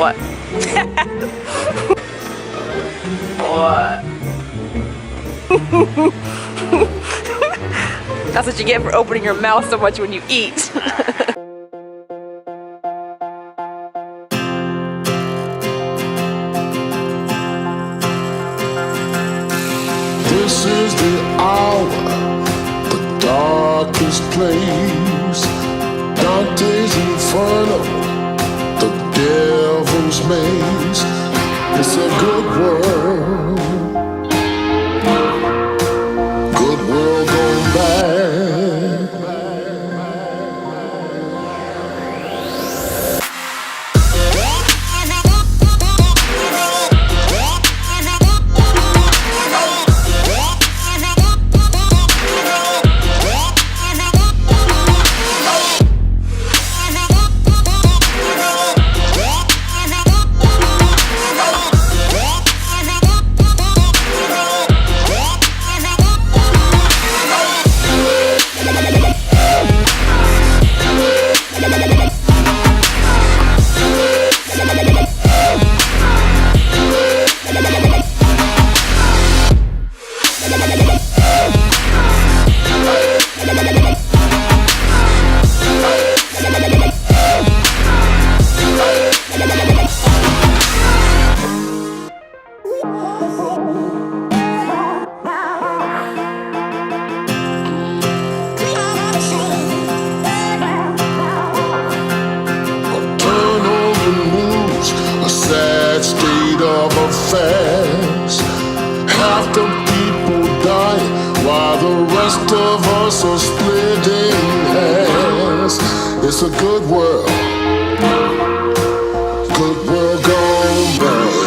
What? What? That's what you get for opening your mouth so much when you eat. This is the hour, the darkest place. Dante's Inferno, the devil's maze. It's a good world, good world gone bad. State of affairs. Half the people dying while the rest of us are splitting hairs. It's a good world, good world gone bad.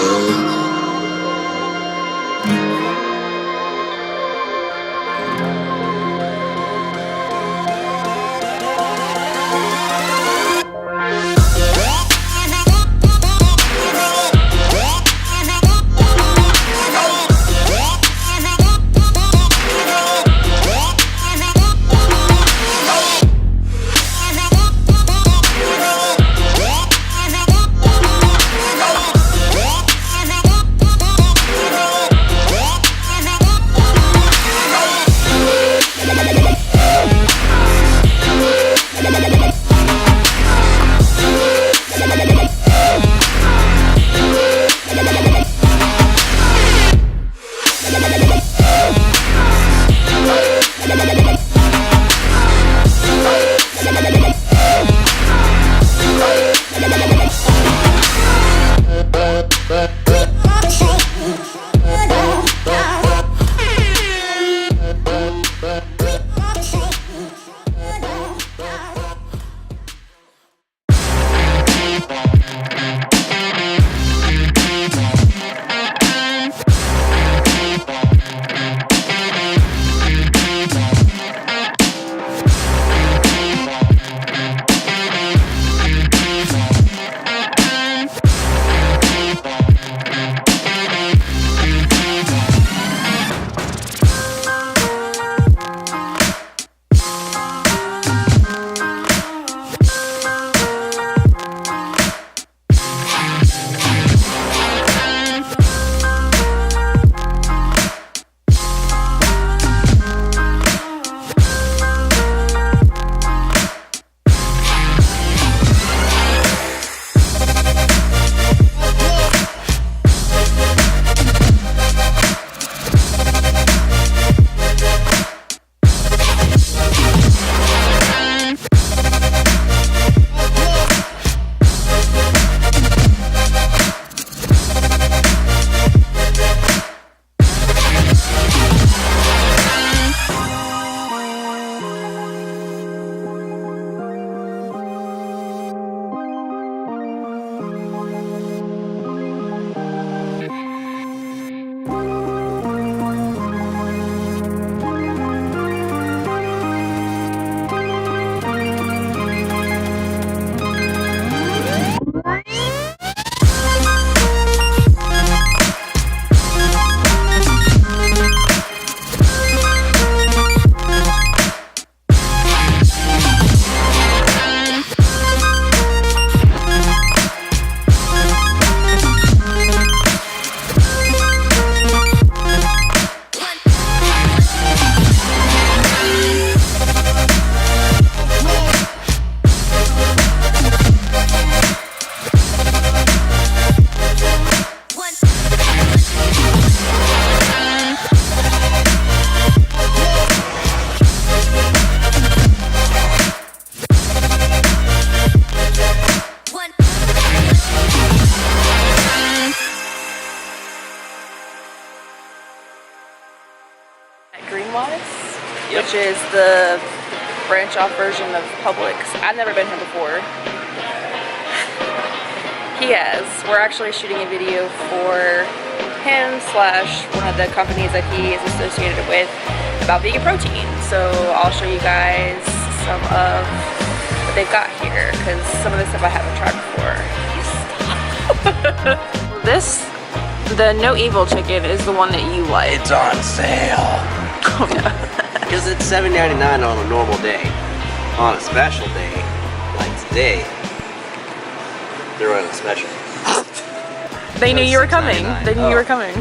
which is the branch off version of Publix. I've never been here before. He has. We're actually shooting a video for him slash one of the companies that he is associated with about vegan protein. So I'll show you guys some of what they've got here, because some of the stuff I haven't tried before. The No Evil chicken is the one that you like. It's on sale. Oh no. Because it's $7.99 on a normal day. On a special day, like today, they're running a special. They knew you were coming. $6.99. They knew you were coming.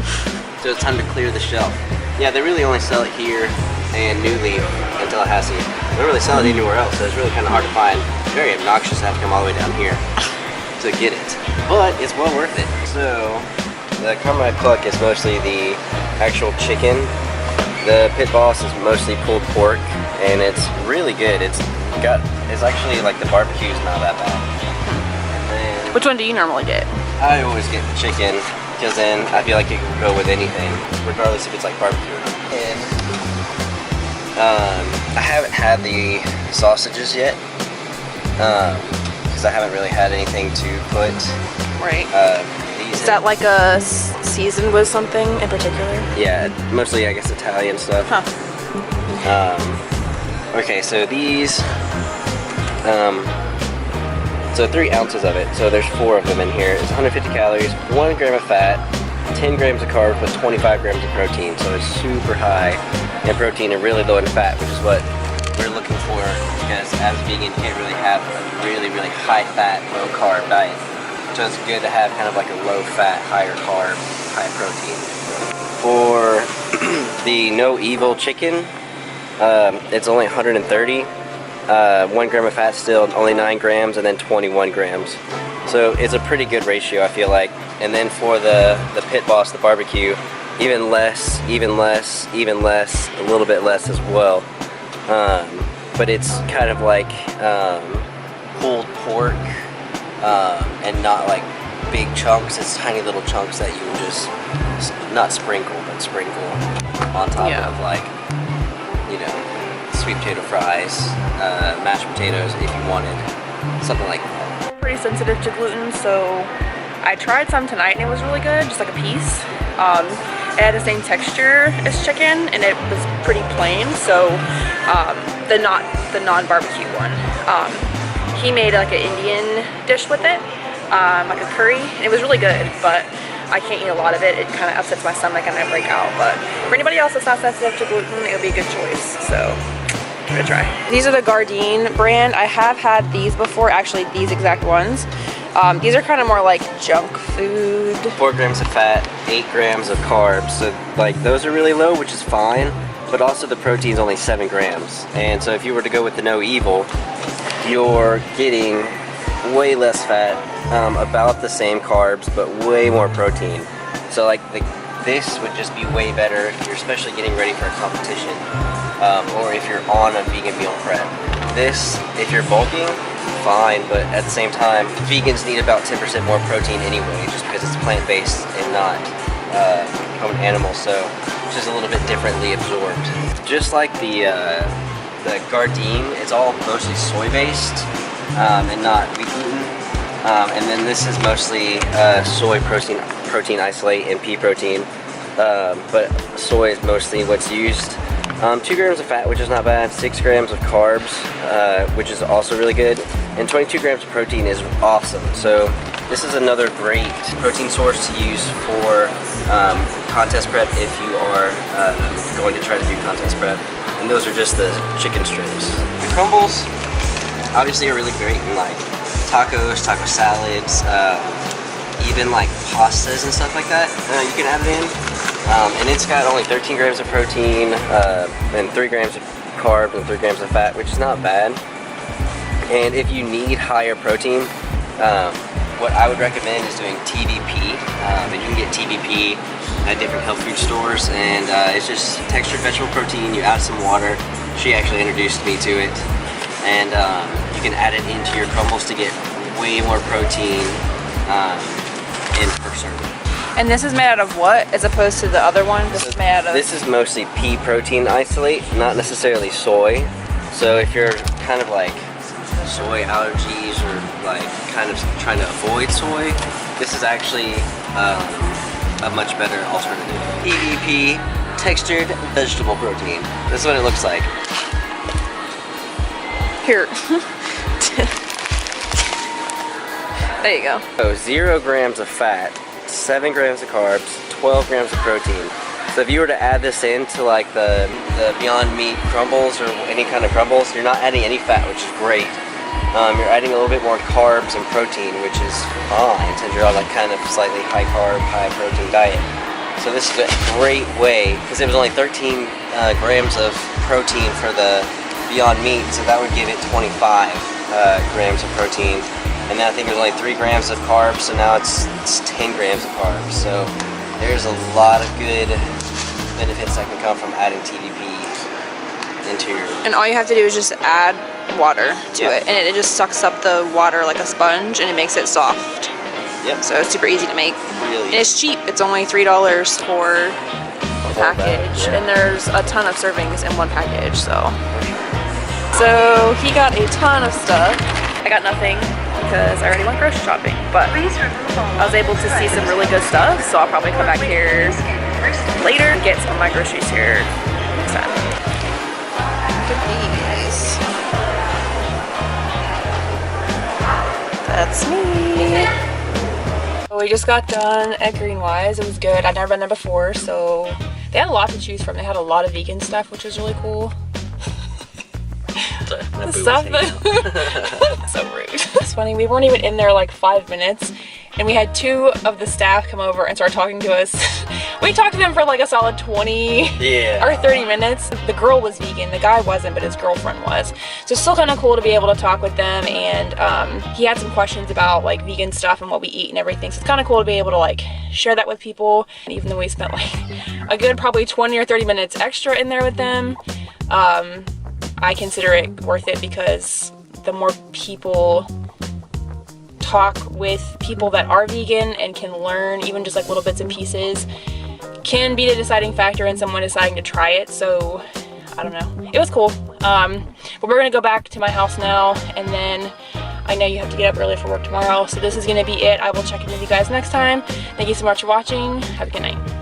So it's time to clear the shelf. Yeah, they really only sell it here and New Leaf and Tallahassee. They don't really sell it anywhere else, so it's really kind of hard to find. It's very obnoxious to have to come all the way down here to get it. But it's well worth it. So the Carmelite Cluck is mostly the actual chicken. The Pit Boss is mostly pulled pork, and it's really good. It's actually like the barbecue's not that bad. And then Which one do you normally get? I always get the chicken, because then I feel like it can go with anything, regardless if it's like barbecue or not. And I haven't had the sausages yet, because I haven't really had anything to put Right. these Is that like a seasoned with something in particular? Yeah, mostly I guess Italian stuff. Huh. Okay, so these, so 3 ounces of it, so there's 4 of them in here. It's 150 calories, 1 gram of fat, 10 grams of carbs with 25 grams of protein, so it's super high in protein and really low in fat, which is what we're looking for, because as a vegan you can't really have a really high fat, low carb diet. So it's good to have kind of like a low fat, higher carb, high protein. For the No Evil chicken, it's only 130. 1 gram of fat still, only 9 grams, and then 21 grams. So it's a pretty good ratio, I feel like. And then for the Pit Boss, the barbecue, even less, a little bit less as well. But it's kind of like pulled pork, and not like big chunks. It's tiny little chunks that you would just, not sprinkle, but sprinkle on top of, like, you know, sweet potato fries, mashed potatoes if you wanted, something like that. Pretty sensitive to gluten, so I tried some tonight and it was really good, just like a piece. It had the same texture as chicken and it was pretty plain, so the non-barbecue one. He made like an Indian dish with it, like a curry, and it was really good, but I can't eat a lot of it. It kind of upsets my stomach and I break out. But for anybody else that's not sensitive to gluten, it would be a good choice. So give it a try. These are the Gardein brand. I have had these before, actually these exact ones. These are kind of more like junk food. 4 grams of fat, 8 grams of carbs. So like those are really low, which is fine. But also the protein's only 7 grams. And so if you were to go with the No Evil, you're getting way less fat, about the same carbs, but way more protein. So like this would just be way better if you're especially getting ready for a competition, or if you're on a vegan meal prep. This, if you're bulking, fine, but at the same time, vegans need about 10% more protein anyway, just because it's plant-based and not from an animal, so it's just a little bit differently absorbed. Just like the Gardein, it's all mostly soy-based and not wheat gluten. And then this is mostly soy protein isolate and pea protein, but soy is mostly what's used. 2 grams of fat, which is not bad, 6 grams of carbs, which is also really good, and 22 grams of protein is awesome. So this is another great protein source to use for contest prep if you are going to try to do contest prep. And those are just the chicken strips. The crumbles obviously are really great in like tacos, taco salads, even like pastas and stuff like that. You can add it in. And it's got only 13 grams of protein, and 3 grams of carbs and 3 grams of fat, which is not bad. And if you need higher protein, what I would recommend is doing TVP. And you can get TVP at different health food stores, and it's just textured vegetable protein. You add some water. She actually introduced me to it. And you can add it into your crumbles to get way more protein in per serving. And this is made out of what, as opposed to the other one? This is made out of... This is mostly pea protein isolate, not necessarily soy. So if you're kind of like soy allergies or like kind of trying to avoid soy, this is actually a much better alternative. EVP, textured vegetable protein. This is what it looks like. Here. There you go. So 0 grams of fat, 7 grams of carbs, 12 grams of protein. So if you were to add this into like the Beyond Meat crumbles or any kind of crumbles, you're not adding any fat, which is great. You're adding a little bit more carbs and protein, which is fine since you're on like kind of slightly high carb, high protein diet. So this is a great way, because it was only 13 grams of protein for the Beyond Meat, so that would give it 25 grams of protein. And then I think there's only 3 grams of carbs, so now it's 10 grams of carbs. So there's a lot of good benefits that can come from adding TVP into your... And all you have to do is just add water to it, and it just sucks up the water like a sponge, and it makes it soft. Yep. So it's super easy to make. Really. And it's cheap. It's only $3 for a package, and there's a ton of servings in one package. So he got a ton of stuff. I got nothing because I already went grocery shopping, but I was able to see some really good stuff. So I'll probably come back here later and get some of my groceries here next time. Look at these. That's me. We just got done at Greenwise. It was good. I'd never been there before, so they had a lot to choose from. They had a lot of vegan stuff, which was really cool. The stuff that so rude. It's funny, we weren't even in there like 5 minutes, and we had 2 of the staff come over and start talking to us. We talked to them for like a solid 20 or 30 minutes. The girl was vegan, the guy wasn't, but his girlfriend was. So it's still kind of cool to be able to talk with them, and he had some questions about like vegan stuff and what we eat and everything. So it's kind of cool to be able to like share that with people. And even though we spent like a good probably 20 or 30 minutes extra in there with them, I consider it worth it, because the more people talk with people that are vegan and can learn even just like little bits and pieces, can be the deciding factor in someone deciding to try it. So I don't know, it was cool. But we're gonna go back to my house now, and then I know you have to get up early for work tomorrow, so this is gonna be it. I will check in with you guys next time. Thank you so much for watching. Have a good night.